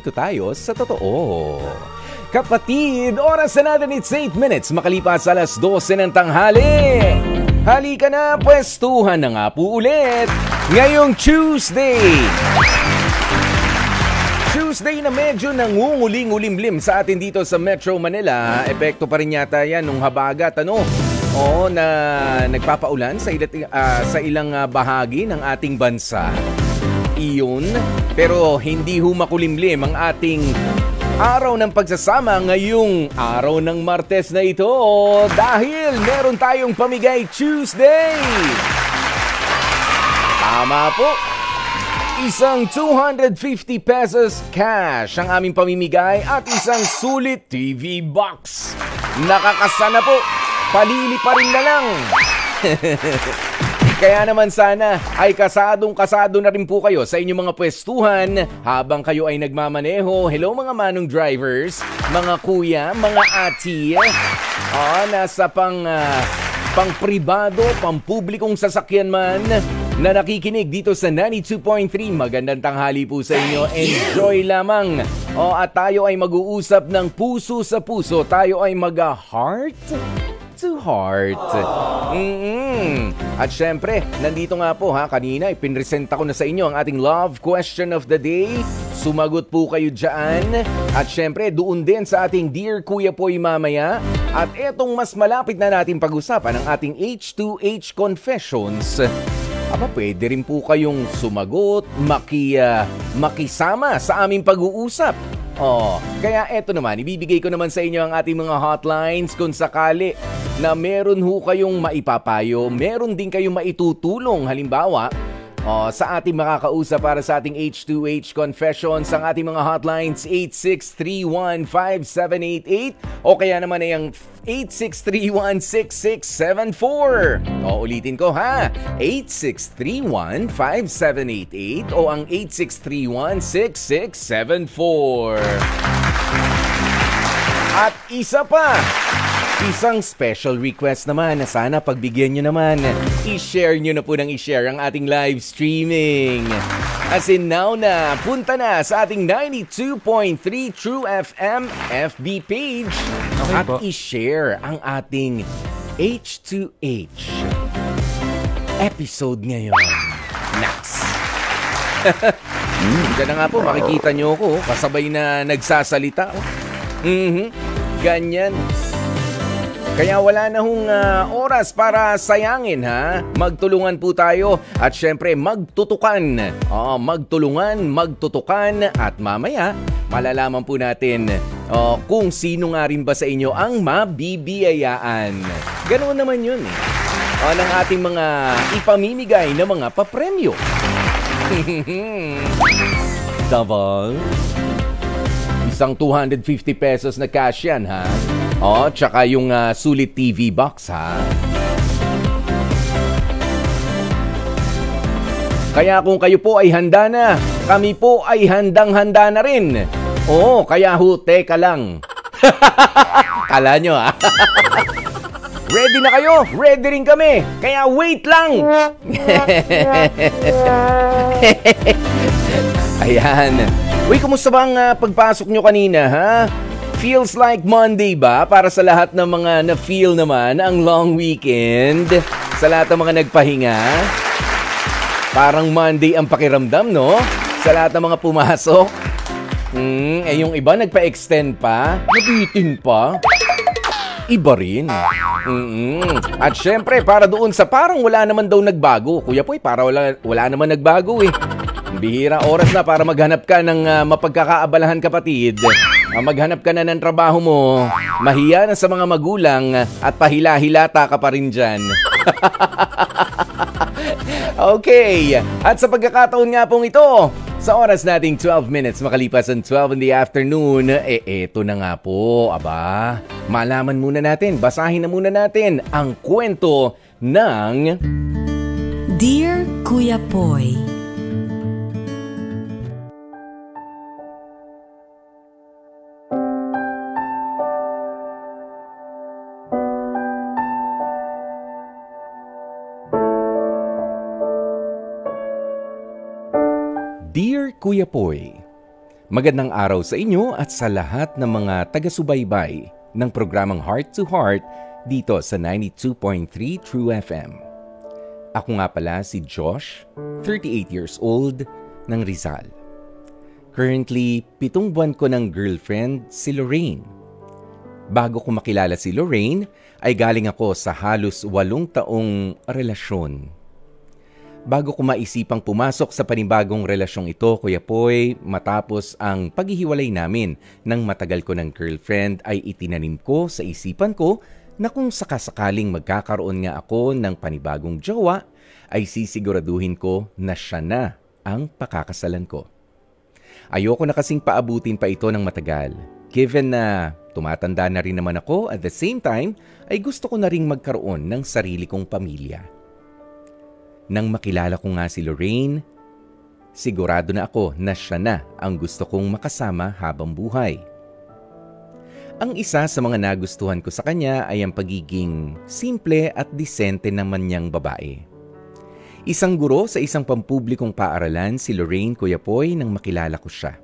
nandito tayo sa totoo. Kapatid, oras na natin, it's 8 minutes makalipas alas 12 ng tanghali. Halika na, pwestuhan na nga po ulit ngayong Tuesday. Tuesday na medyo nangunguling-ulimlim sa atin dito sa Metro Manila. Epekto pa rin yata yan nung habagat, Oo, na nagpapaulan sa ilang bahagi ng ating bansa. Iyon, pero hindi makulimlim ang ating araw ng pagsasama ngayong araw ng Martes na ito dahil meron tayong Pamigay Tuesday. Tama po. Isang 250 pesos cash ang aming pamimigay at isang sulit TV box. Nakakasana po. Palili pa rin na lang. Kaya naman sana ay kasadong-kasado na rin po kayo sa inyong mga pwestuhan habang kayo ay nagmamaneho. Hello mga manong drivers, mga kuya, mga ati. Nasa pang-pribado, pang-publikong sasakyan man na nakikinig dito sa 92.3. Magandang tanghali po sa inyo. Enjoy lamang. At tayo ay mag-uusap ng puso sa puso. Tayo ay mag-heart to heart. At syempre, nandito nga po kanina ipinresenta ko na sa inyo ang ating love question of the day. Sumagot po kayo dyan. At syempre, doon din sa ating Dear Kuya Poy mamaya. At etong mas malapit na natin pag-usapan ang ating H2H Confessions. Pwede rin po kayong sumagot, makisama sa aming pag-uusap. Kaya eto naman, ibibigay ko naman sa inyo ang ating mga hotlines kung sakali na meron kayong maipapayo, meron din kayong maitutulong. Halimbawa, sa ating makakausap para sa ating H2H Confessions, ang ating mga hotlines 86315788 o kaya naman ay ang 86316674. Ulitin ko 86315788 o ang 86316674. At isa pa, isang special request naman na sana pagbigyan nyo naman. I-share nyo na po ng i-share ang ating live streaming. As in now na, punta na sa ating 92.3 True FM FB page. At i-share ang ating H2H episode ngayon. Next. Diyan na nga po, makikita nyo ako. Kasabay na nagsasalita. Ganyan. Kaya wala na oras para sayangin Magtulungan po tayo at syempre magtutukan. Magtutukan at mamaya malalaman po natin kung sino nga rin ba sa inyo ang mabibiyayaan. Ganoon naman yun ng ating mga ipamimigay na mga papremyo. Davao. Isang 250 pesos na cash yan tsaka yung sulit TV box Kaya kung kayo po ay handa na, kami po ay handang-handa na rin. Kaya teka lang. Kala nyo Ready na kayo? Ready rin kami. Kaya wait lang. Ayan. Uy, kumusta ba ang pagpasok nyo kanina Feels like Monday ba para sa lahat ng mga na-feel naman ang long weekend? Sa lahat ng mga nagpahinga? Parang Monday ang pakiramdam, no? Sa lahat ng mga pumasok? Yung iba nagpa-extend pa? Nabitin pa? Iba rin. At syempre, para doon sa parang wala naman daw nagbago. Kuya Poy, para wala naman nagbago Bihira oras na para maghanap ka ng mapagkakaabalahan, kapatid. Maghanap ka na ng trabaho mo, mahiya na sa mga magulang at pahila-hilata ka pa rin dyan. Okay, at sa pagkakataon nga pong ito, sa oras nating 12 minutes makalipas ang 12 in the afternoon, eto na nga po, malaman muna natin, basahin na muna natin ang kwento ng Dear Kuya Poy. Dear Kuya Poy, Magandang araw sa inyo at sa lahat ng mga taga-subaybay ng programang Heart to Heart dito sa 92.3 True FM. Ako nga pala si Josh, 38 years old, ng Rizal. Currently, 7 buwan ko ng girlfriend si Lorraine. Bago ko makilala si Lorraine, ay galing ako sa halos 8 taong relasyon. Bago ko maisipang pumasok sa panibagong relasyong ito, Kuya Poy, matapos ang paghihiwalay namin ng matagal ko ng girlfriend ay itinanim ko sa isipan ko na kung sakasakaling magkakaroon nga ako ng panibagong jowa, ay sisiguraduhin ko na siya na ang pakakasalan ko. Ayoko na kasing paabutin pa ito ng matagal. Given na tumatanda na rin naman ako, at the same time ay gusto ko na ring magkaroon ng sarili kong pamilya. Nang makilala ko nga si Lorraine, sigurado na ako na siya na ang gusto kong makasama habang buhay. Ang isa sa mga nagustuhan ko sa kanya ay ang pagiging simple at disente naman niyang babae. Isang guro sa isang pampublikong paaralan si Lorraine, Kuya Poy, nang makilala ko siya.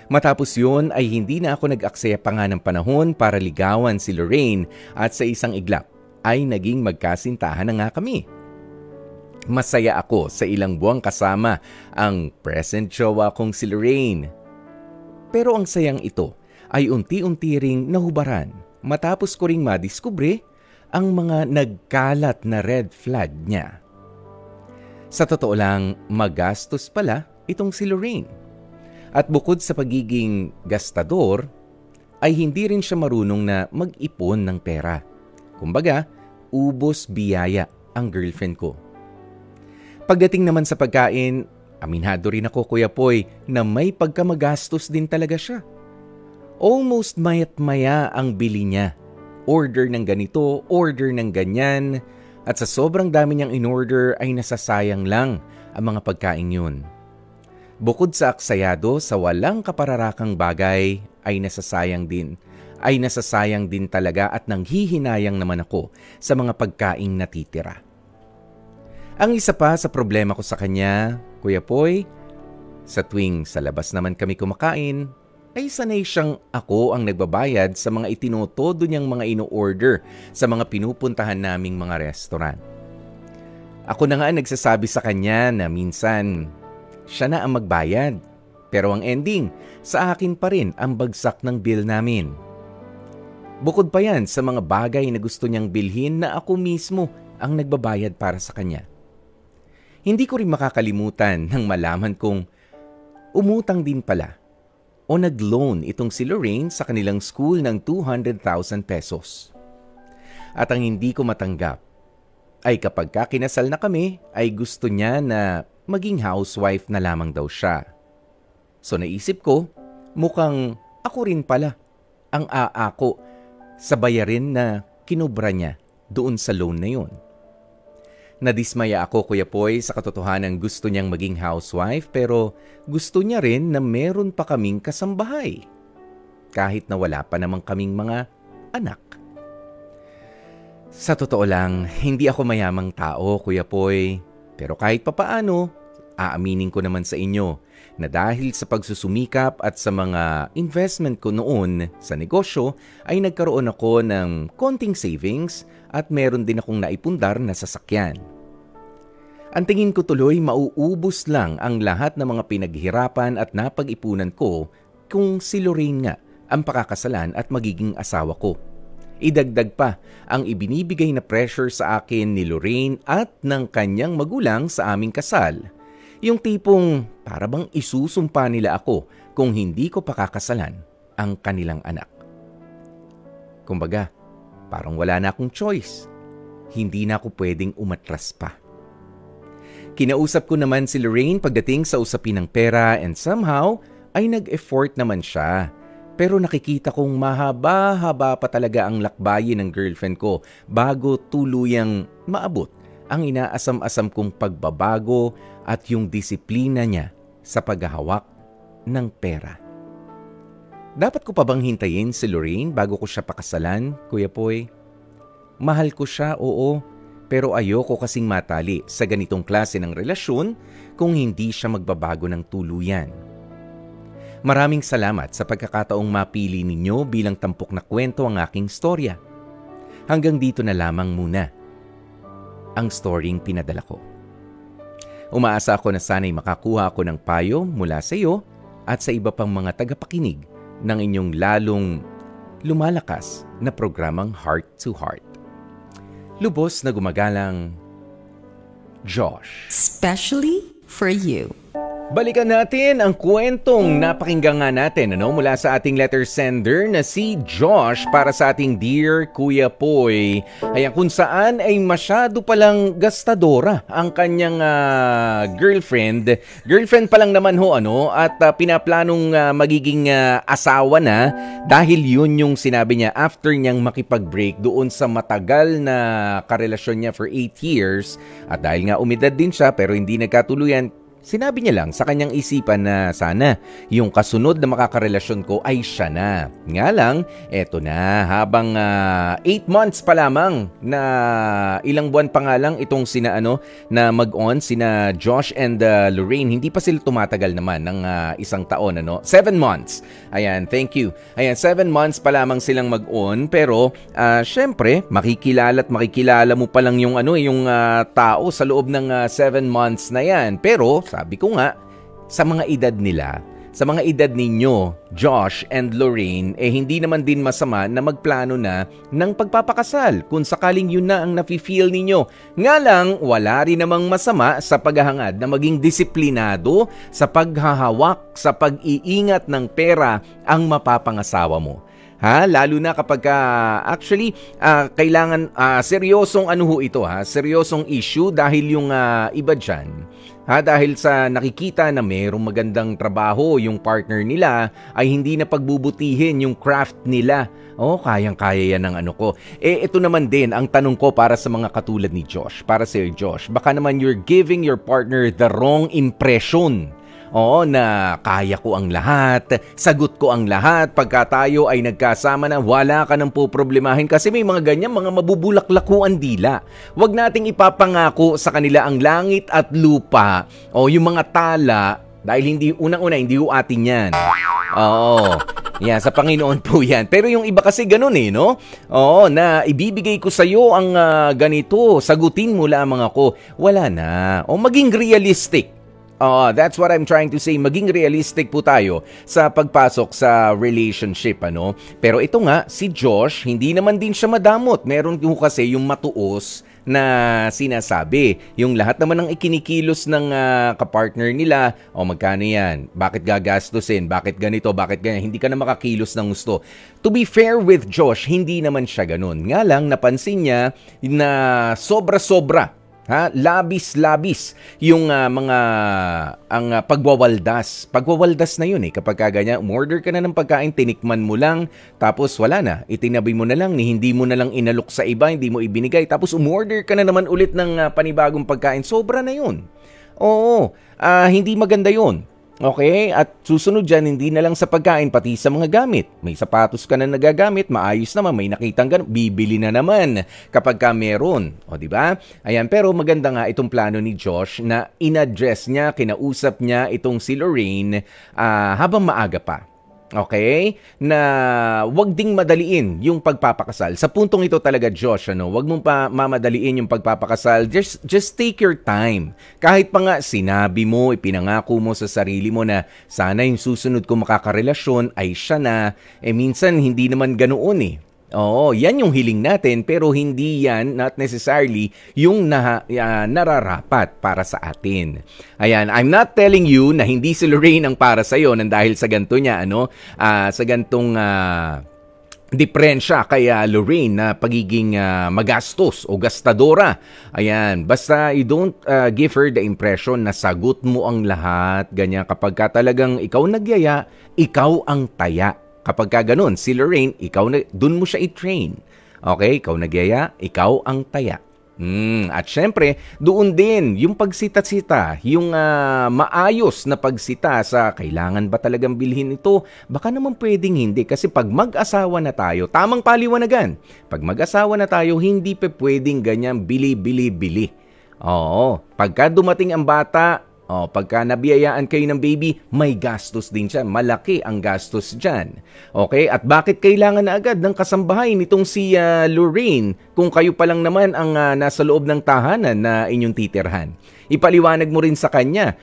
Matapos yun ay hindi na ako nag-aksaya pa nga ng panahon para ligawan si Lorraine at sa isang iglap ay naging magkasintahan na nga kami. Masaya ako sa ilang buwang kasama ang present jowa kong si Lorraine. Pero ang sayang ito ay unti-unti ring nahubaran matapos ko ring madiskubre ang mga nagkalat na red flag niya. Sa totoo lang, magastos pala itong si Lorraine. At bukod sa pagiging gastador, ay hindi rin siya marunong na mag-ipon ng pera. Kumbaga, ubos biyaya ang girlfriend ko. Pagdating naman sa pagkain, aminado rin ako, Kuya Poy, na may pagkamagastos din talaga siya. Almost mayat maya ang bili niya. Order ng ganito, order ng ganyan, at sa sobrang dami niyang in-order ay nasasayang lang ang mga pagkain yun. Bukod sa aksayado sa walang kapararakang bagay ay nasasayang din talaga at nanghihinayang naman ako sa mga pagkaing natitira. Ang isa pa sa problema ko sa kanya, Kuya Poy, sa tuwing sa labas naman kami kumakain, ay sanay siyang ako ang nagbabayad sa mga itinotodo niyang mga ino-order sa mga pinupuntahan naming mga restaurant. Ako na nga nagsasabi sa kanya na minsan siya na ang magbayad, pero ang ending, sa akin pa rin ang bagsak ng bill namin. Bukod pa yan sa mga bagay na gusto niyang bilhin na ako mismo ang nagbabayad para sa kanya. Hindi ko rin makakalimutan nang malaman kong umutang din pala o nag-loan itong si Lorraine sa kanilang school ng 200,000 pesos. At ang hindi ko matanggap ay kapag kinasal na kami ay gusto niya na maging housewife na lamang daw siya. So naisip ko, mukhang ako rin pala ang aako sa bayarin na kinubra niya doon sa loan na yun. Nadismaya ako, Kuya Poy, sa katotohanan gusto niyang maging housewife pero gusto niya rin na meron pa kaming kasambahay. Kahit na wala pa namang kaming mga anak. Sa totoo lang, hindi ako mayamang tao, Kuya Poy. Pero kahit papaano, aaminin ko naman sa inyo na dahil sa pagsusumikap at sa mga investment ko noon sa negosyo ay nagkaroon ako ng konting savings at meron din akong naipundar na sasakyan. Ang tingin ko tuloy mauubos lang ang lahat ng mga pinaghirapan at napag-ipunan ko kung si Lorraine nga ang pakakasalan at magiging asawa ko. Idagdag pa ang ibinibigay na pressure sa akin ni Lorraine at ng kanyang magulang sa aming kasal. Yung tipong para bang isusumpa nila ako kung hindi ko pakakasalan ang kanilang anak. Kumbaga, parang wala na akong choice. Hindi na ako pwedeng umatras pa. Kinausap ko naman si Lorraine pagdating sa usapin ng pera and somehow ay nag-effort naman siya. Pero nakikita kong mahaba-haba pa talaga ang lakbayin ng girlfriend ko bago tuluyang maabot ang inaasam-asam kong pagbabago at yung disiplina niya sa paghahawak ng pera. Dapat ko pa bang hintayin si Lorraine bago ko siya pakasalan, Kuya Poy? Mahal ko siya, oo. Pero ayoko kasing matali sa ganitong klase ng relasyon kung hindi siya magbabago ng tuluyan. Maraming salamat sa pagkakataong mapili ninyo bilang tampok na kwento ang aking storya. Hanggang dito na lamang muna ang storyng pinadala ko. Umaasa ako na sana'y makakuha ako ng payo mula sa iyo at sa iba pang mga tagapakinig ng inyong lalong lumalakas na programang Heart to Heart. Lubos na gumagalang, Josh. Especially for you. Balikan natin ang kwentong napakinggan nga natin mula sa ating letter sender na si Josh para sa ating Dear Kuya Poy. Ayan, kung saan ay masyado palang gastadora ang kanyang girlfriend. Girlfriend pa lang naman at pinaplanong magiging asawa na dahil yun yung sinabi niya after niyang makipag-break doon sa matagal na karelasyon niya for 8 years. At dahil nga umidad din siya pero hindi nagkatuluyan, sinabi niya lang sa kanyang isipan na sana yung kasunod na makakarelasyon ko ay siya na. Nga lang, eto na, habang 8 months pa lamang na ilang buwan pa nga lang itong na mag-on, sina Josh and Lorraine, hindi pa sila tumatagal naman ng isang taon. 7 months. Ayan, thank you. Ayan, 7 months pa lamang silang mag-on, pero syempre, makikilala mo pa lang yung tao sa loob ng 7 months na yan. Pero sabi ko nga, sa mga edad nila, sa mga edad ninyo, Josh and Lorraine, hindi naman din masama na magplano na ng pagpapakasal kung sakaling yun na ang nafe-feel ninyo. Nga lang, wala rin namang masama sa paghahangad na maging disiplinado sa paghahawak, sa pag-iingat ng pera ang mapapangasawa mo. Lalo na kapag kailangan seryosong ito, seryosong issue dahil yung iba dyan. Dahil sa nakikita na mayroong magandang trabaho yung partner nila ay hindi na pagbubutihin yung craft nila. Kayang-kaya yan ng ko. Ito naman din ang tanong ko para sa mga katulad ni Josh. Para sa Josh, baka naman you're giving your partner the wrong impression. Na kaya ko ang lahat, sagot ko ang lahat, pagka tayo ay nagkasama na wala ka nang poproblemahin kasi may mga ganyan, mga mabubulaklakuan dila. Huwag nating ipapangako sa kanila ang langit at lupa o yung mga tala dahil unang-una hindi ho atin yan. Yan, sa Panginoon po yan. Pero yung iba kasi ganun na ibibigay ko sa iyo ang ganito, sagutin mo lamang ako. Wala na. Maging realistic. That's what I'm trying to say. Maging realistic po tayo sa pagpasok sa relationship, Pero ito nga, si Josh, hindi naman din siya madamot. Meron po kasi yung matuos na sinasabi. Yung lahat naman ng ikinikilos ng kapartner nila, magkano yan? Bakit gagastusin? Bakit ganito? Bakit ganyan? Hindi ka na makakilos ng gusto. To be fair with Josh, hindi naman siya ganun. Nga lang, napansin niya na sobra-sobra. Labis-labis yung ang pagwawaldas. Pagwawaldas na yun kapag ganyan, umorder ka na ng pagkain, tinikman mo lang, tapos wala na, itinabi mo na lang, hindi mo na lang inalok sa iba, hindi mo ibinigay, tapos umorder ka na naman ulit ng panibagong pagkain, sobra na yun. Hindi maganda yun. Okay? At susunod dyan, hindi na lang sa pagkain, pati sa mga gamit. May sapatos ka na nagagamit, maayos naman, may nakitang ganun, bibili na naman kapag ka meron. Diba? Ayan, pero maganda nga itong plano ni Josh na in-address niya, kinausap niya itong si Lorraine habang maaga pa. Okay? Na wag ding madaliin yung pagpapakasal. Sa puntong ito talaga, Josh, wag mong pa mamadaliin yung pagpapakasal. Just take your time. Kahit pa nga sinabi mo, ipinangako mo sa sarili mo na sana yung susunod ko makakarelasyon ay siya na, minsan hindi naman ganoon yan yung hiling natin, pero hindi yan, not necessarily, yung nararapat para sa atin. Ayan, I'm not telling you na hindi si Lorraine ang para sa'yo dahil sa ganito niya, sa gantong diferensya kaya Lorraine na pagiging magastos o gastadora. Ayan, basta you don't give her the impression na sagot mo ang lahat, ganyan. Kapag ka talagang ikaw nagyaya, ikaw ang taya. Kapag ka ganun, si Lorraine, dun mo siya i-train. Okay? Ikaw nagyaya, ikaw ang taya. At syempre, doon din yung pagsita-sita, yung maayos na pagsita sa kailangan ba talagang bilhin ito? Baka naman pwedeng hindi kasi pag mag-asawa na tayo, tamang paliwanagan. Pag mag-asawa na tayo, hindi pa pwedeng ganyan bili-bili-bili. Pagka dumating ang bata, Pagka nabiyayaan kayo ng baby, may gastos din siya. Malaki ang gastos dyan. Okay? At bakit kailangan na agad ng kasambahay nitong si Lorraine kung kayo pa lang naman ang nasa loob ng tahanan na inyong titirhan? Ipaliwanag mo rin sa kanya.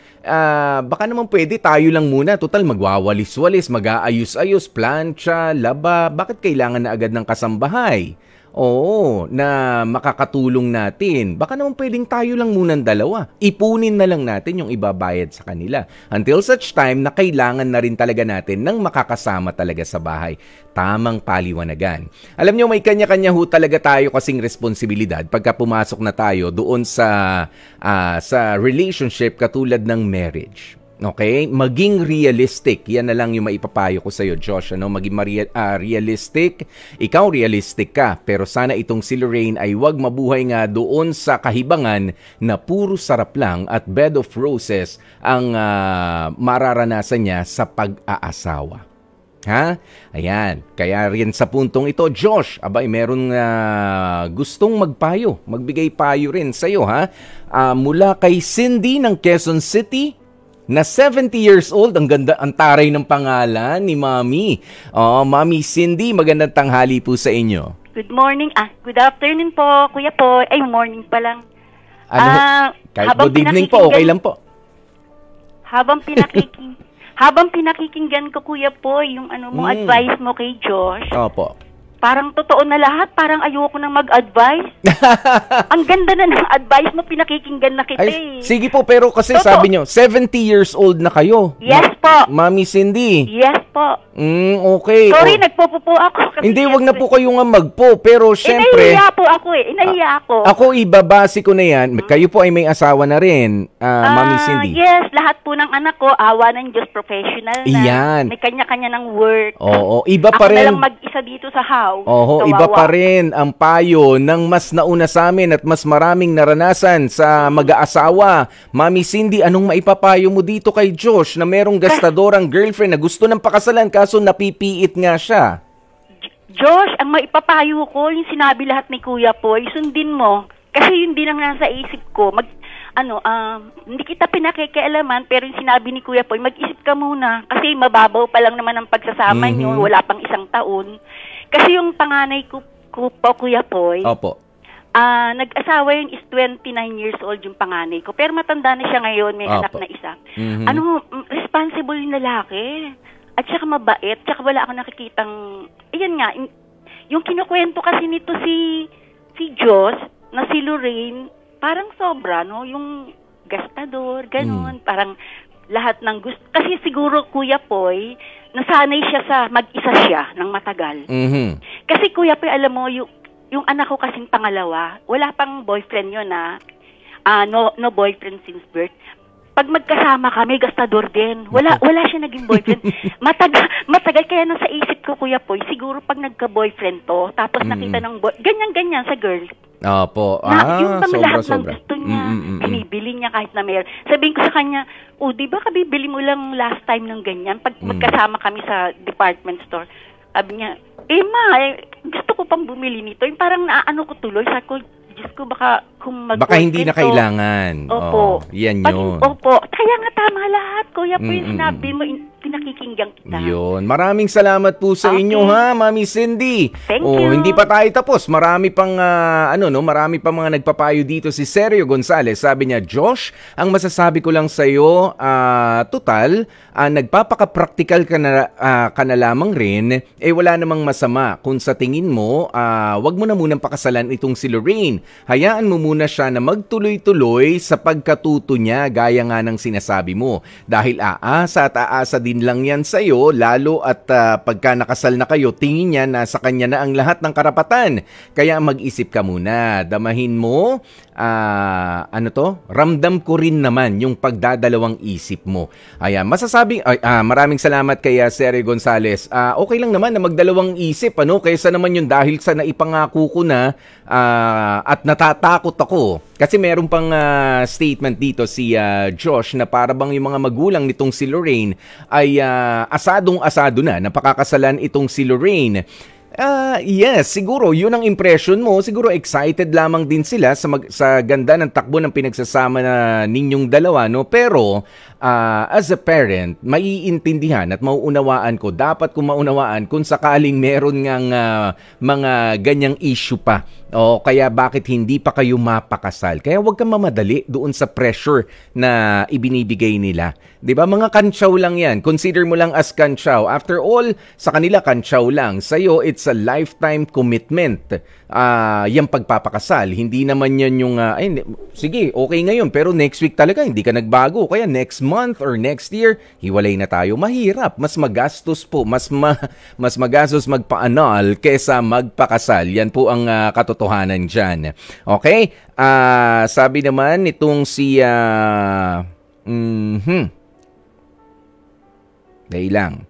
Baka naman pwede tayo lang muna. Total, magwawalis-walis, mag-aayos-ayos, plancha, laba. Bakit kailangan na agad ng kasambahay? Oo, na makakatulong natin. Baka naman pwedeng tayo lang munang dalawa. Ipunin na lang natin yung ibabayad sa kanila. Until such time na kailangan na rin talaga natin ng makakasama talaga sa bahay. Tamang paliwanagan. Alam nyo, may kanya-kanya ho talaga tayo kasing responsibilidad pagka pumasok na tayo doon sa relationship katulad ng marriage. Okay? Maging realistic. Yan na lang yung maipapayo ko sa'yo, Josh. Maging realistic. Ikaw realistic ka. Pero sana itong si Lorraine ay wag mabuhay nga doon sa kahibangan na puro sarap lang at bed of roses ang mararanasan niya sa pag-aasawa. Ha? Ayan. Kaya rin sa puntong ito, Josh, meron gustong magpayo. Magbigay payo rin sa'yo, ha? Mula kay Cindy ng Quezon City, na 70 years old. Ang ganda, ang taray ng pangalan ni Mami. Mami Cindy, magandang tanghali po sa inyo. Good morning. Good afternoon po, Kuya po. Ay, morning pa lang. Kahit good evening po, okay lang po. Habang pinakikinggan ko, Kuya po, yung advice mo kay Josh. Opo. Parang totoo na lahat. Parang ayoko nang mag-advise. Ang ganda na ng advice mo, pinakikinggan na kita eh. Sige po, pero kasi sabi nyo, 70 years old na kayo. Yes po. Mami Cindy. Yes po. Okay. Sorry, nagpo-po ako. Hindi, wag na po kayo nga magpo. Pero syempre... Inahiya po ako eh. Inahiya ako. Ako, ibabase ko na yan. Kayo po ay may asawa na rin, Mami Cindy. Yes, lahat po ng anak ko, awa ng Diyos, professional na. Iyan. May kanya-kanya ng work. Oo, iba pa rin. Ako na lang mag-isa dito sa house. Oo, iba pa rin ang payo ng mas nauna sa amin at mas maraming naranasan sa mag-aasawa. Mami Cindy, anong maipapayo mo dito kay Josh na merong gastadorang girlfriend na gusto ng pakasalan kaso napipiit nga siya? Josh, ang maipapayo ko, yung sinabi lahat ni Kuya Poy, sundin mo. Kasi yun din ang nasa isip ko. Hindi kita pinakikialaman, pero yung sinabi ni Kuya Poy, mag-isip ka muna. Kasi mababaw pa lang naman ang pagsasama nyo, wala pang 1 taon. Kasi yung panganay ko po, Kuya Poy, opo. Nag-asawa yun is 29 years old yung panganay ko. Pero matanda na siya ngayon, may anak na isa. Responsible yung lalaki. At saka mabait, saka wala akong nakikitang, ayan nga, yung kinukwento kasi nito si Josh, na si Lorraine, parang sobra, no? Yung gastador, ganun, parang lahat ng gusto. Kasi siguro, Kuya Poy, nasanay siya sa mag-isa siya ng matagal. Kasi Kuya Poy, alam mo, yung anak ko kasing pangalawa, wala pang boyfriend yun no boyfriend since birth. Pag magkasama kami, gastador din. Wala siya naging boyfriend. Matagal kaya nasa isip ko, Kuya Poy, siguro pag nagka-boyfriend to, tapos nakita ng ganyan-ganyan sa girl. Opo. Yung bang lahat ng sobra. gusto niya, binibili niya kahit na meron. Sabihin ko sa kanya, di ba kabibili mo lang last time ng ganyan? Pag magkasama kami sa department store, sabi niya, gusto ko pang bumili nito. Yung parang naano ko tuloy, sabi ko, Diyos ko, baka hindi na kailangan. Opo. Yan yun. Opo. Kaya nga tama lahat, Kuya po, yung sinabi mo, pinakikinggan kita. Yun. Maraming salamat po sa inyo, ha, Mami Cindy. Thank you. Hindi pa tayo tapos. Marami pang, marami pang mga nagpapayo dito. Si Sergio Gonzalez, sabi niya, Josh, ang masasabi ko lang sa'yo, total, nagpapaka-practical ka na lamang rin, wala namang masama. Kung sa tingin mo, wag mo na munang pakasalan itong si Lorraine. Hayaan mo muna siya na magtuloy-tuloy sa pagkatuto niya gaya nga ng sinasabi mo. Dahil aasa at aasa din lang yan sa'yo, lalo at pagka nakasal na kayo, tingin niya na sa kanya na ang lahat ng karapatan. Kaya mag-isip ka muna. Damahin mo, ramdam ko rin naman yung pagdadalawang isip mo. Ayan, maraming salamat kay Sergio Gonzalez. Okay lang naman na magdalawang isip, kaysa naman yung dahil sa naipangako ko na at natatakot ako. Kasi meron pang statement dito si Josh na para bang yung mga magulang nitong si Lorraine ay asadong-asado na napakakasalan itong si Lorraine. Yes, siguro yun ang impression mo. Siguro excited lamang din sila sa ganda ng takbo ng pinagsasama na ninyong dalawa, no? Pero as a parent, maiintindihan at mauunawaan ko, dapat kong maunawaan kung sakaling meron ngang mga ganyang issue pa. O kaya bakit hindi pa kayo mapakasal? Kaya huwag kang mamadali doon sa pressure na ibinibigay nila. 'Di ba? Mga kantsaw lang 'yan. Consider mo lang as kantsaw. After all, sa kanila kantsaw lang. Sa iyo, it's a lifetime commitment. Yung pagpapakasal. Hindi naman 'yan yung sige, okay ngayon pero next week talaga hindi ka nagbago. Kaya next month or next year, hiwalay na tayo. Mahirap. Mas magastos po. Mas magastos magpa-annul kaysa magpakasal. Yan po ang katotohanan dyan. Okay? Sabi naman itong si Dahil lang.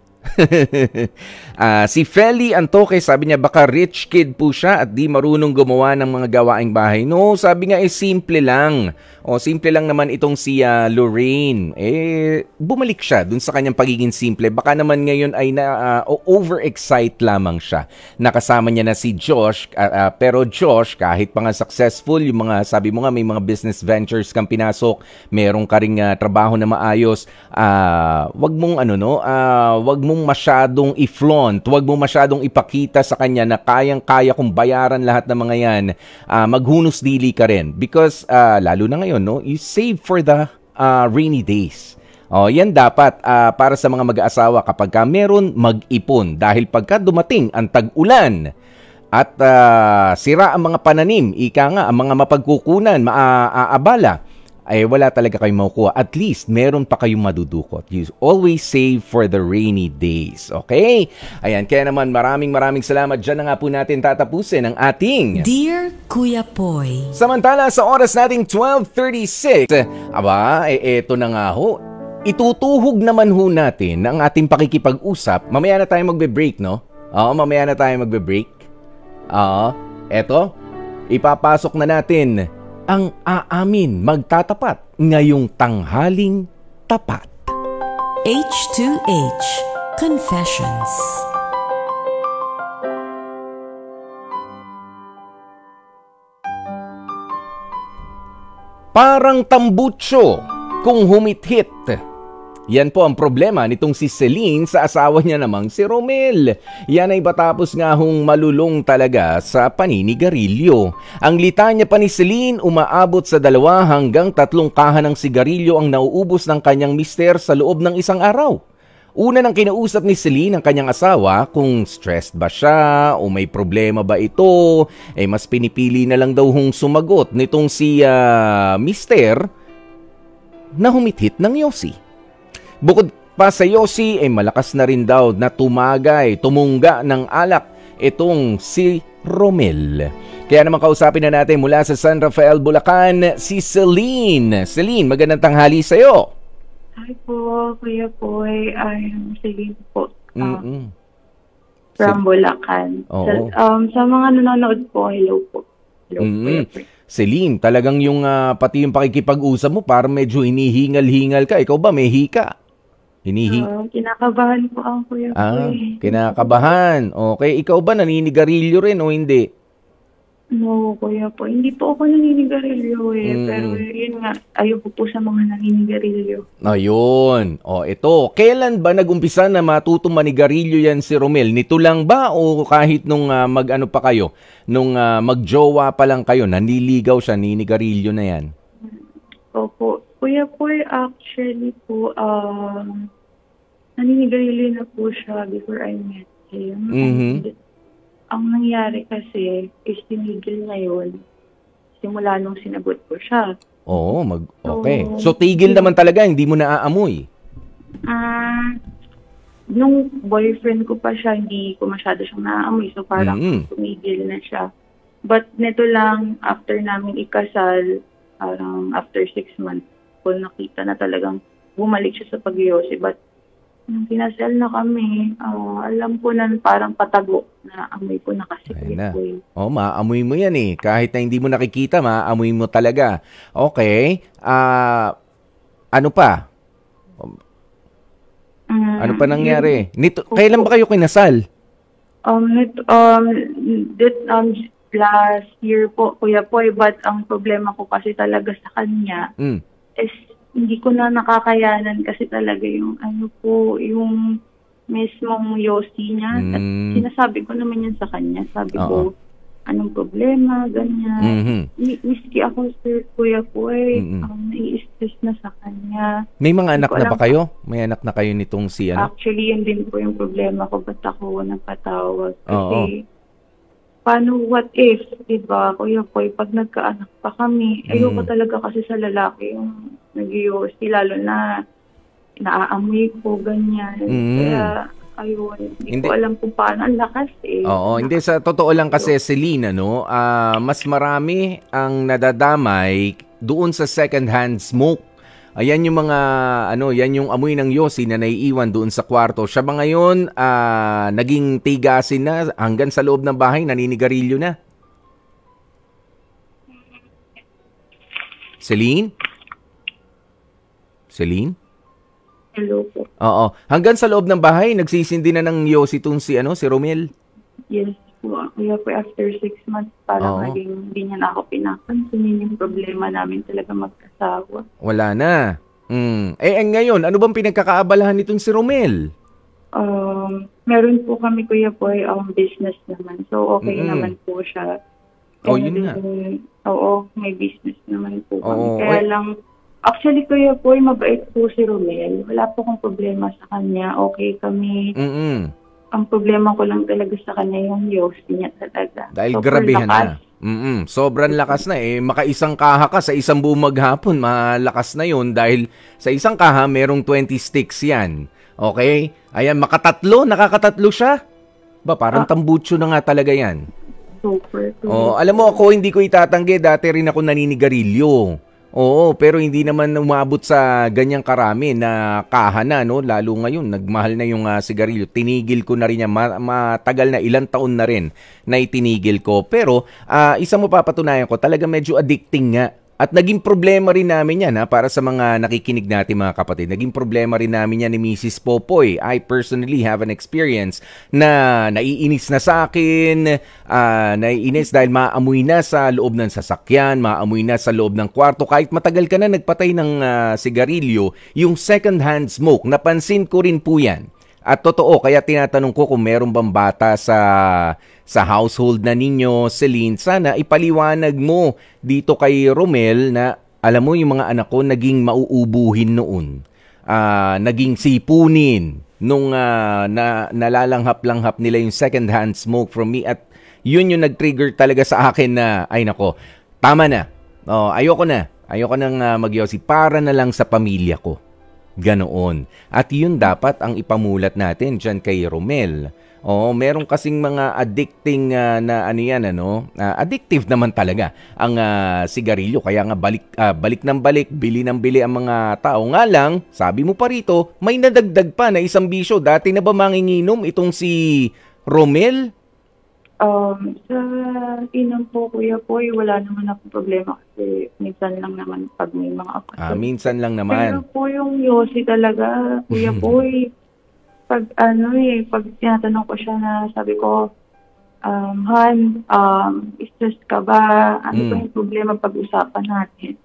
Si Feli Antoque, sabi niya baka rich kid po siya at di marunong gumawa ng mga gawaing bahay. No, sabi nga simple lang. Simple lang naman itong si Lorraine. Bumalik siya dun sa kanyang pagiging simple. Baka naman ngayon ay over-excite lamang siya. Nakasama niya na si Josh. Pero Josh, kahit pa nga successful, yung mga, sabi mo nga, may mga business ventures kang pinasok, meron ka ring trabaho na maayos, wag mong wag mong masyadong i-flaunt, wag mong masyadong ipakita sa kanya na kayang-kaya kong bayaran lahat ng mga yan. Maghunos dili ka rin. Because, lalo na ngayon, no, you save for the rainy days. Yan dapat para sa mga mag-aasawa kapag meron mag-ipon. Dahil pagka dumating ang tag-ulan at sira ang mga pananim, ika nga, ang mga mapagkukunan, maaabala, wala talaga kayong makukuha. At least, meron pa kayong madudukot. You always save for the rainy days. Okay? Ayan, kaya naman maraming salamat. Diyan na nga po natin tatapusin ang ating Dear Kuya Poy. Samantala, sa oras nating 12:36, eto na nga ho. Itutuhog naman ho natin ang ating pakikipag-usap. Mamaya na tayo magbe-break, no? Mamaya na tayo magbe-break. Eto, ipapasok na natin ang aamin magtatapat ngayong tanghaling tapat. H2H Confessions. Parang tambutso kung humithit. Yan po ang problema nitong si Celine sa asawa niya namang si Romel. Yan ay batapos nga hong malulong talaga sa paninigarilyo. Ang litanya pa ni Celine umaabot sa 2 hanggang 3 kahan ng sigarilyo ang nauubos ng kanyang mister sa loob ng isang araw. Una nang kinausap ni Celine ang kanyang asawa kung stressed ba siya o may problema ba ito, mas pinipili na lang daw hong sumagot nitong si mister na humithit ng yosi. Bukod pa sa yosi, malakas na rin daw na tumunga ng alak itong si Romel. Kaya naman kausapin na natin mula sa San Rafael, Bulacan, si Celine. Celine, magandang tanghali sa'yo. Hi po, Kuya Poy. I'm Celine po. From Bulacan. Sa mga nanonood po, hello po. Hello, Kuya Poy. Celine, talagang yung pati yung pakikipag-usap mo parang medyo hinihingal-hingal ka. Ikaw ba may hika? Kinakabahan po ako, Kuya Poy. Kinakabahan. Okay, ikaw ba naninigarilyo rin o hindi? No, Kuya Poy. Hindi po ako naninigarilyo Pero yun nga, ayoko po sa mga naninigarilyo. Ayun. Ito. Kailan ba nag-umpisa na matutong manigarilyo yan si Romel? Nito lang ba o kahit nung pa kayo? Nung magjowa pa lang kayo, naniligaw siya, naninigarilyo na yan? Opo. Kuya Poy, actually po, naninigarilyo na po siya before I met him. Ang nangyari kasi is tinigil na yun simula nung sinagot ko siya. Okay. So, tigil naman talaga, hindi mo naaamoy? Nung boyfriend ko pa siya, hindi ko masyado siyang naaamoy. So, parang tumigil na siya. But neto lang, after namin ikasal, parang after 6 months, ko nakita na talagang bumalik siya sa pag-yosi. But nung pinasal na kami, alam ko na parang patago na amoy ko na kasi. Maamoy mo yan eh. Kahit na hindi mo nakikita, maamoy mo talaga. Okay. Ano pa? Ano pa nangyari? Kailan ba kayo kinasal? Last year po, Kuya Poy, but ang problema ko kasi talaga sa kanya is hindi ko na nakakayanan kasi talaga yung yung mismong yosi niya. At sinasabi ko naman yan sa kanya. Sabi ko, anong problema, ganyan. Miski ako, Sir Kuya Poy, nai-stress na sa kanya. May mga anak na ba kayo? May anak na kayo nitong si ano? Actually, yun din po yung problema ko. Ba't ako napatawag? Kasi, paano, what if, diba, Kuya Poy, pag nagkaanak pa kami, ayoko talaga kasi sa lalaki yung nag-iossi, lalo na naaamoy ko, ganyan. Kaya, ayun, hindi ko alam kung paano. Ang lakas Oo, hindi, sa totoo lang kasi, Celine, mas marami ang nadadamay doon sa second-hand smoke. Ayan yung mga, yan yung amoy ng yosi na naiiwan doon sa kwarto. Siya ba ngayon, naging tigasin na hanggang sa loob ng bahay, naninigarilyo na? Celine? Celine? Hello po. Oo. Hanggang sa loob ng bahay, nagsisindi na ng yosi itong si Romel? Yes po. Kaya po after 6 months, parang naging hindi niya na ako pinapansin. Yun yung problema namin talaga magkasawa. Wala na. Ngayon, ano bang pinagkakaabalahan nitong si Romel? Meron po kami, Kuya Poy, business naman. So, okay naman po siya. Yun na. Oo, may business naman po kami. Kaya lang, actually, Kuya Poy, mabait po si Romel. Wala po akong problema sa kanya. Okay kami. Ang problema ko lang talaga sa kanya yung yosi niya talaga. Dahil grabehan na. Sobrang lakas na makaisang kaha ka sa isang buong maghapon, malakas na yun dahil sa isang kaha merong 20 sticks yan. Okay? Ayan, nakakatatlo siya. Parang tambutso na nga talaga yan. Super. Alam mo ako, hindi ko itatanggi, dati rin ako naninigarilyo. Oo, pero hindi naman umabot sa ganyang karami na kaha na, lalo ngayon, nagmahal na yung sigarilyo. Tinigil ko na rin yan, matagal na, ilang taon na rin na itinigil ko. Pero, isang mapapatunayan ko, talaga medyo addicting nga. At naging problema rin namin yan, para sa mga nakikinig natin mga kapatid. Naging problema rin namin yan ni Mrs. Popoy. I personally have an experience na naiinis na sa akin, naiinis dahil maamoy na sa loob ng sasakyan, maamoy na sa loob ng kwarto. Kahit matagal ka na nagpatay ng sigarilyo, yung second-hand smoke, napansin ko rin po yan. At totoo, kaya tinatanong ko kung meron bang bata sa household na ninyo, Celine, sana ipaliwanag mo dito kay Romel na alam mo yung mga anak ko naging mauubuhin noon. Naging sipunin nung nalalanghap-langhap nila yung second-hand smoke from me at yun yung nag-trigger talaga sa akin na ay nako, tama na. Ayoko nang magyosi para na lang sa pamilya ko. Ganoon. At yun dapat ang ipamulat natin dyan kay Romel. Meron kasing mga addicting addictive naman talaga ang sigarilyo. Kaya nga balik ng balik, bili ng bili ang mga tao. Nga lang, sabi mo pa rito, may nadagdag pa na isang bisyo. Dati na ba manginginom itong si Romel? Sa inom po, Kuya Poy, wala naman akong problema kasi minsan lang naman pag may mga okasyon. Minsan lang naman. Pero po yung yosi talaga, Kuya Poy, pag tinatanong ko siya na sabi ko, Han, stress ka ba? Ano ba yung problema pag-usapan natin?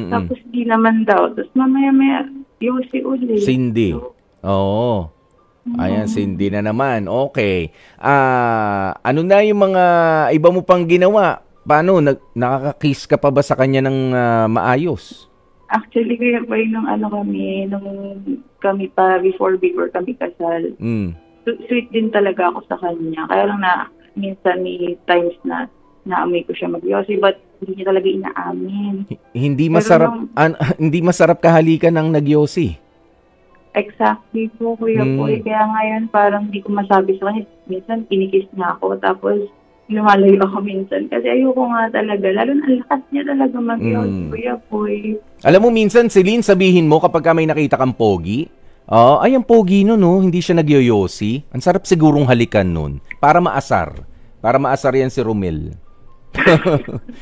Tapos di naman daw. Tapos mamaya yosi ulit. Sindi. Oo. Ayan, Cindy na naman. Okay. Ano na yung mga iba mo pang ginawa? Paano? Nakaka-kiss ka pa ba sa kanya ng maayos? Actually, kaya pa nung kami pa, before kami kasal. Sweet din talaga ako sa kanya. Kaya lang na, minsan may times na naamoy ko siya mag-yosi, but hindi niya talaga inaamin. Hindi masarap kahalikan ng nag-yosi. Exactly po, Kuya Poy. Kaya ngayon parang di ko masabi sa kanya. Minsan kinikis niya ako, tapos lumalayo ako minsan. Kasi ayoko nga talaga. Lalo na ang lakas niya talaga mag-yosi, Kuya Poy. Alam mo, minsan, Celine, sabihin mo kapag may nakita kang pogi, ay, ang pogi nun, hindi siya nagyoyosi. Ang sarap sigurong halikan nun. Para maasar. Para maasar yan si Romel.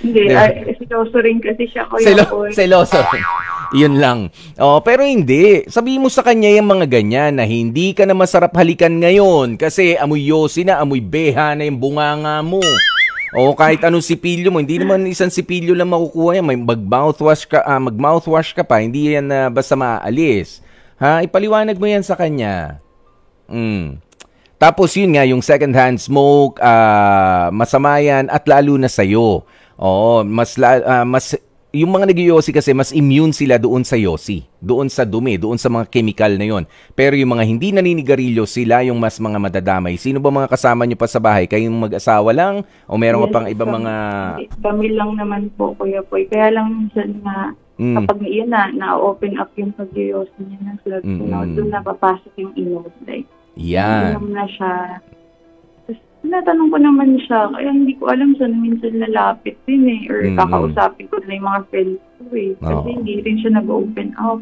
Hindi, seloso rin kasi siya, Kuya Poy. Seloso. Yun lang. Pero hindi. Sabihin mo sa kanya yung mga ganyan na hindi ka na masarap halikan ngayon kasi amoy yosi na, amoy beha na yung bunganga mo. O kahit anong sipilyo mo, hindi naman isang sipilyo lang makukuha yan. May mag-mouthwash ka pa, hindi yan basta maaalis. Ha? Ipaliwanag mo yan sa kanya. Tapos yun nga, yung second-hand smoke, masama yan at lalo na sa'yo. Oo, mas yung mga nag-yosi kasi mas immune sila doon sa yosi, doon sa dumi, doon sa mga chemical na yon. Pero yung mga hindi naninigarilyo, sila yung mas mga madadamay. Sino ba mga kasama nyo pa sa bahay? Kayong mag-asawa lang? O meron ka pang ibang mga... Kami lang naman po, Kuya Poy. Kaya lang minsan na kapag iyan na-open up yung pag-yosi niya ng slug, doon na papasok yung inog. Like, yan. Inom na siya. Natanong ko naman siya, kaya hindi ko alam saan minsan lalapit din or kakausapin ko na yung mga friends ko Kasi hindi rin siya nag-open up.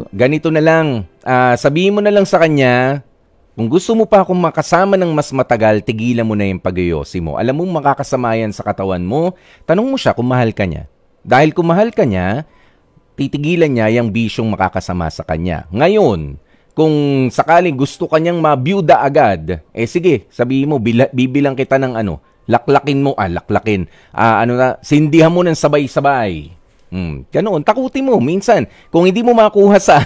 Ganito na lang. Sabihin mo na lang sa kanya, kung gusto mo pa akong makasama ng mas matagal, tigilan mo na yung pag-yosi mo. Alam mo, makakasama yan sa katawan mo. Tanong mo siya kung mahal ka niya. Dahil kung mahal ka niya, titigilan niya yung bisyong makakasama sa kanya. Ngayon, kung sakaling gusto kanyang mabiyuda agad, sige, sabihin mo, bibilang kita ng sindihan mo ng sabay-sabay. Ganoon, takutin mo. Minsan, kung hindi mo makuha sa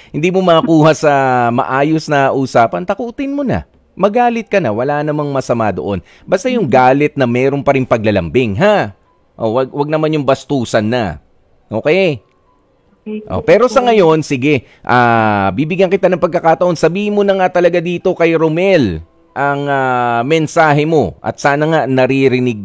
hindi mo makuha sa maayos na usapan, takutin mo na. Magalit ka na, wala namang masama doon. Basta yung galit na meron pa rin paglalambing, ha? Wag naman yung bastusan na. Okay? Pero sa ngayon, sige, bibigyan kita ng pagkakataon. Sabihin mo na nga talaga dito kay Romel ang mensahe mo at sana nga naririnig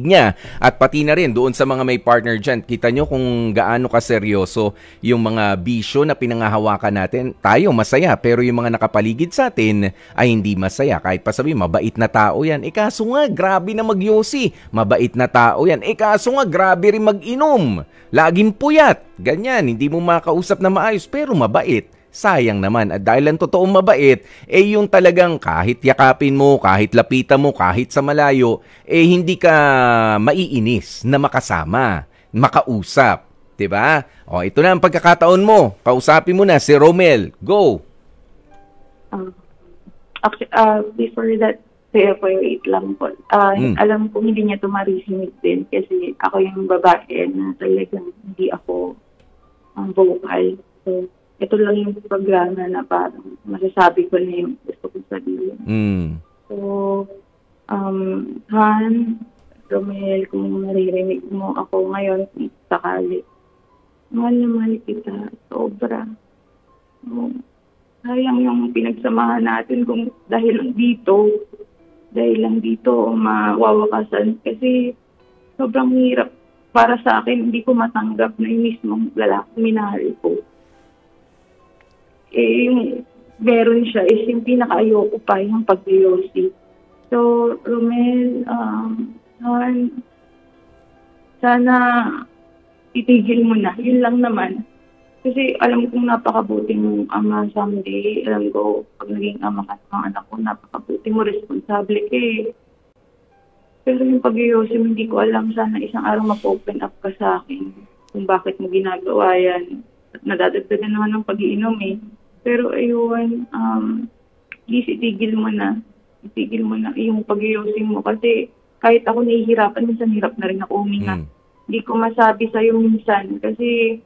niya at pati na rin doon sa mga may partner dyan. Kita nyo kung gaano kaseryoso yung mga bisyo na pinangahawakan natin. Tayo masaya pero yung mga nakapaligid sa atin ay hindi masaya. Kahit pa sabihin, mabait na tao yan. Kaso nga, grabe na magyosi. Mabait na tao yan. Kaso nga, grabe rin mag-inom. Laging puyat. Ganyan, hindi mo makausap na maayos pero mabait. Sayang naman. At dahil ang totoong mabait, yung talagang kahit yakapin mo, kahit lapitan mo, kahit sa malayo, hindi ka maiinis na makasama, makausap. Diba? Ito na ang pagkakataon mo. Kausapin mo na si Romel. Go! Before that, wait lang po. Alam ko hindi niya tumarisinig din kasi ako yung babae na talagang hindi ako vocal. So, ito lang yung programa na parang masasabi ko na yung gusto kong sabihin. So, Han, Romel, kung naririnig mo ako ngayon, sakali. Mahal na mahal kita. Sobra. Sayang yung pinagsamahan natin kung dahil lang dito mawawakasan. Kasi sobrang hirap para sa akin. Hindi ko matanggap na yung mismong lalaki minahal ko. Yung meron siya is yung pinaka-ayoko pa yung pag-yosi. So, Romel, sana itigil mo na. Yun lang naman. Kasi alam kong napakabuti mong ama someday. Alam ko, pag naging ama ka ng anak ko, napakabuti mo, responsable Pero yung pag-yosi mo, hindi ko alam, sana isang araw mag-open up ka sa akin kung bakit mo ginagawa yan. At nadadagdagan naman ng pag-iinom Pero ayun, please itigil mo na. Itigil mo na yung pag-yosi mo. Kasi kahit ako nahihirapan, minsan hirap na rin ako huminga. Hindi ko masabi sa'yo minsan. Kasi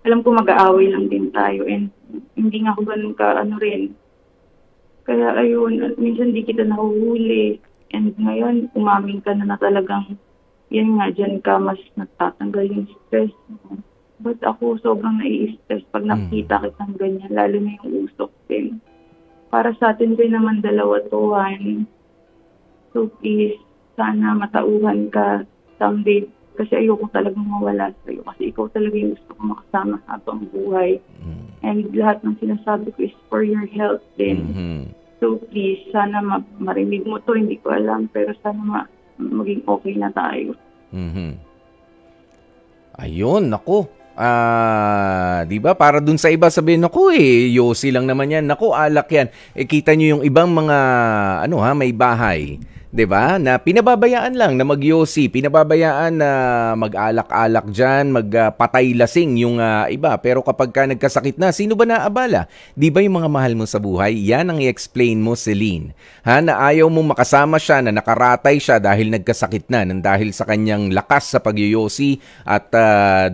alam ko mag-aaway lang din tayo. And hindi nga ako ganun rin. Kaya ayun, minsan di kita nahuhuli. And ngayon, umamin ka na talagang, yan nga, dyan ka mas natatanggal yung stress mo. But ako sobrang nai-stress pag nakita kitang ganyan, lalo na yung usok din. Para sa atin din naman dalawa to, Han. So please, sana matauhan ka someday. Kasi ayoko talagang mawala sa'yo. Kasi ikaw talaga yung gusto ko makasama habang buhay. And lahat ng sinasabi ko is for your health din. So please, sana marinig mo to. Hindi ko alam, pero sana maging okay na tayo. Ayun, naku. Di ba? Para dun sa iba sabihin, naku yosi lang naman yan. Naku, alak yan. Kita nyo yung ibang mga, may bahay 'Diba? Na pinababayaan lang na magyosi, pinababayaan na mag-alak-alak diyan, magpatay lasing yung iba. Pero kapag ka nagkasakit na, sino ba naabala? 'Di ba yung mga mahal mo sa buhay? Yan ang i-explain mo, Celine. Na ayaw mo makasama siya, na nakaratay siya dahil nagkasakit na, nang dahil sa kanyang lakas sa pagyoyosi at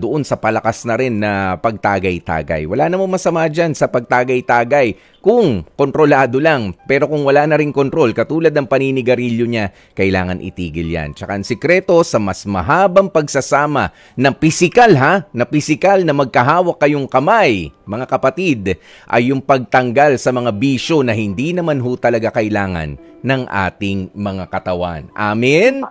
doon sa palakas na rin na pagtagay-tagay. Wala namang masama diyan sa pagtagay-tagay kung kontrolado lang. Pero kung wala na ring kontrol, katulad ng paninigarilyo niya, kailangan itigil yan. Tsaka ang sikreto sa mas mahabang pagsasama na pisikal na pisikal na magkahawak kayong kamay, mga kapatid, ay yung pagtanggal sa mga bisyo na hindi naman ho talaga kailangan ng ating mga katawan. Amen?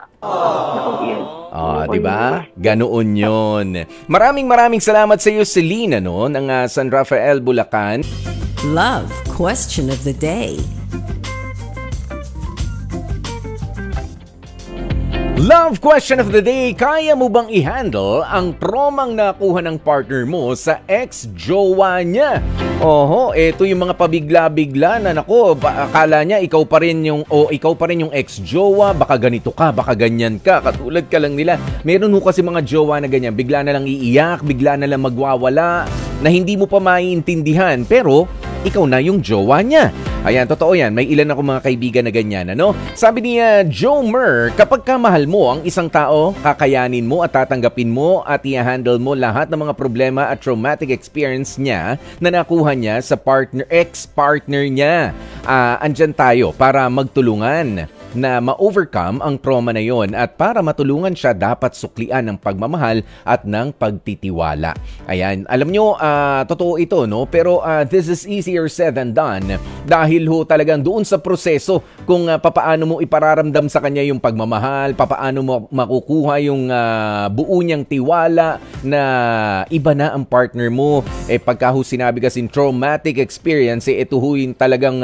Di ba? Ganoon 'yon. Maraming salamat sa iyo, Celine, ng San Rafael, Bulacan. Love Question of the Day. Love Question of the Day, kaya mo bang i-handle ang tromang nakuha ng partner mo sa ex-jowa niya? Ito yung mga pabigla-bigla na akala niya ikaw pa rin yung ex-jowa, baka ganito ka, baka ganyan ka, katulad ka lang nila. Meron ho kasi mga jowa na ganyan, bigla na lang iiyak, bigla na lang magwawala, na hindi mo pa maiintindihan, pero ikaw na yung jowa niya. Ayan, totoo yan. May ilan ako mga kaibigan na ganyan, Sabi niya, Joe Mer, kapag kamahal mo ang isang tao, kakayanin mo at tatanggapin mo at i-handle mo lahat ng mga problema at traumatic experience niya na nakuha niya sa ex-partner niya. Andyan tayo para magtulungan na ma-overcome ang trauma na yon, at para matulungan siya, dapat suklian ng pagmamahal at ng pagtitiwala. Ayan, alam nyo, totoo ito, pero this is easier said than done, dahil ho talagang doon sa proseso kung papaano mo ipararamdam sa kanya yung pagmamahal, papaano mo makukuha yung buo niyang tiwala na iba na ang partner mo. Pagka ho sinabi kasing traumatic experience, ito ho yung talagang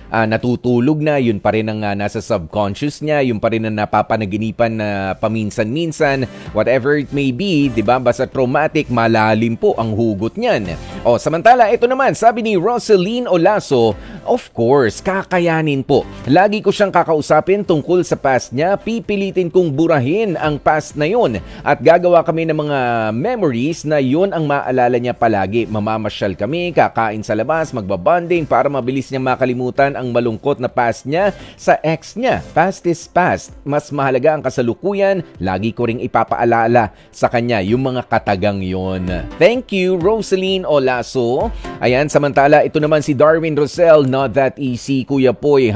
natutulog na, yun pa rin ang nasa subconscious niya, yun pa rin ang napapanaginipan na paminsan-minsan, whatever it may be, diba? Basta traumatic, malalim po ang hugot niyan. Samantala, ito naman, sabi ni Roseline Olaso, of course, kakayanin po. Lagi ko siyang kakausapin tungkol sa past niya, pipilitin kong burahin ang past na yun, at gagawa kami ng mga memories na yun ang maalala niya palagi. Mamamasyal kami, kakain sa labas, magbabonding para mabilis niya makalimutan ang malungkot na past niya sa ex niya. Past is past. Mas mahalaga ang kasalukuyan. Lagi ko ring ipapaalala sa kanya yung mga katagang yun. Thank you, Roseline Olaso. Ayan, samantala, ito naman si Darwin Rosel, not that easy, Kuya Poy,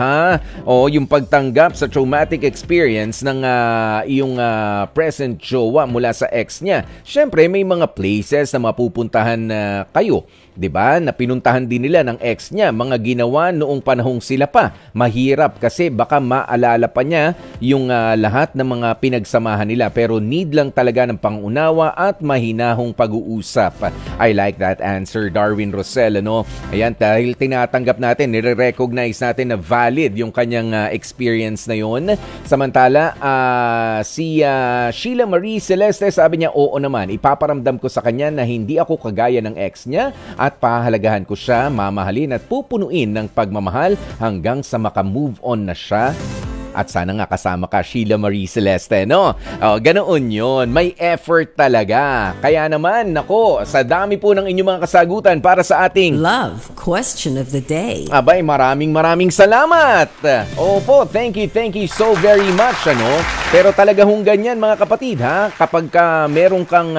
yung pagtanggap sa traumatic experience ng iyong present jowa mula sa ex niya. Siyempre, may mga places na mapupuntahan kayo, diba? Na pinuntahan din nila ng ex niya, mga ginawa noong panahong sila pa. Mahirap kasi baka maalala pa niya yung lahat ng mga pinagsamahan nila, pero need lang talaga ng pangunawa at mahinahong pag-uusap. I like that answer, Darwin Rosel, Ayan, dahil tinatanggap natin, nire-recognize natin na valid yung kanyang experience na yun. Samantala, si Sheila Marie Celeste, sabi niya, oo naman, ipaparamdam ko sa kanya na hindi ako kagaya ng ex niya at pahalagahan ko siya, mamahalin at pupunuin ng pagmamahal hanggang sa maka-move on na siya. At sana nga kasama ka, Sheila Marie Celeste, ganoon yun. May effort talaga. Kaya naman, sa dami po ng inyong mga kasagutan para sa ating Love Question of the Day. Abay, maraming salamat. Opo, thank you so very much, Pero talaga hong ganyan, mga kapatid, kapag meron kang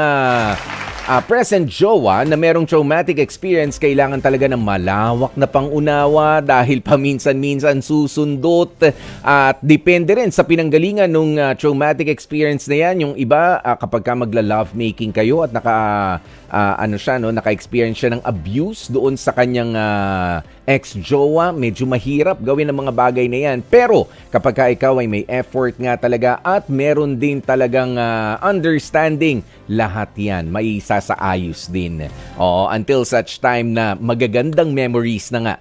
present jowa na merong traumatic experience, kailangan talaga ng malawak na pangunawa dahil paminsan-minsan susundot at depende rin sa pinanggalingan ng traumatic experience na yan. Yung iba, kapag ka magla-love making kayo at naka-experience siya ng abuse doon sa kanyang ex-jowa, medyo mahirap gawin ang mga bagay na yan. Pero kapag ka ikaw ay may effort nga talaga at meron din talagang understanding, lahat yan may sasaayos din. Until such time na magagandang memories na nga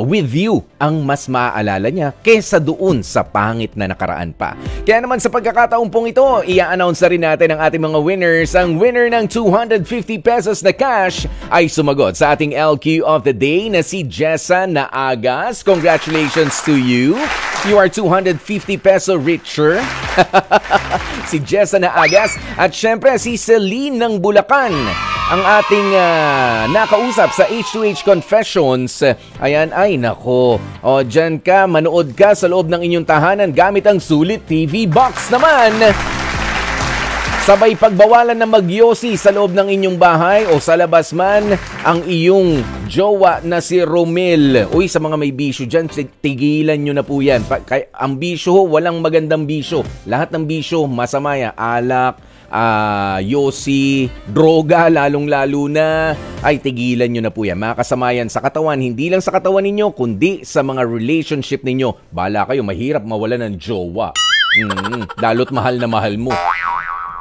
with you ang mas maaalala niya kesa doon sa pangit na nakaraan pa. Kaya naman sa pagkakataong pong ito, i-announce na rin natin ang ating mga winners. Ang winner ng 250 pesos na cash ay sumagot sa ating LQ of the day na si Jessa Naagas. Congratulations to you. you are 250 peso richer. Si Jessa na Agas. At syempre, si Celine ng Bulacan. Ang ating nakausap sa H2H Confessions. Ayan, ay nako. O, dyan ka, manood ka sa loob ng inyong tahanan gamit ang Sulit TV Box naman. Sabay pagbawalan na magyosi sa loob ng inyong bahay o sa labas man ang iyong jowa na si Romel. Uy, sa mga may bisyo dyan, tigilan nyo na po yan. Ang bisyo, walang magandang bisyo. Lahat ng bisyo, masama yan. Alak, yosi, droga, lalong-lalo na. Ay, tigilan nyo na po yan. Makasama yan sa katawan. Hindi lang sa katawan ninyo, kundi sa mga relationship ninyo. Bala kayo, mahirap mawalan ng jowa. Lalo't mahal na mahal mo.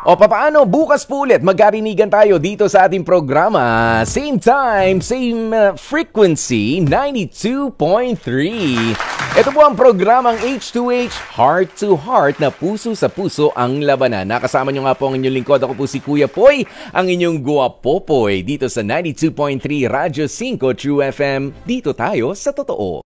O papaano, bukas po ulit magkarinigan tayo dito sa ating programa. Same time, same frequency, 92.3. Ito po ang programang H2H, Heart to Heart, na puso sa puso ang labanan. Nakasama nyo nga po ang inyong lingkod. Ako po si Kuya Poy, ang inyong guwapopoy dito sa 92.3 Radyo 5 True FM. Dito tayo sa totoo.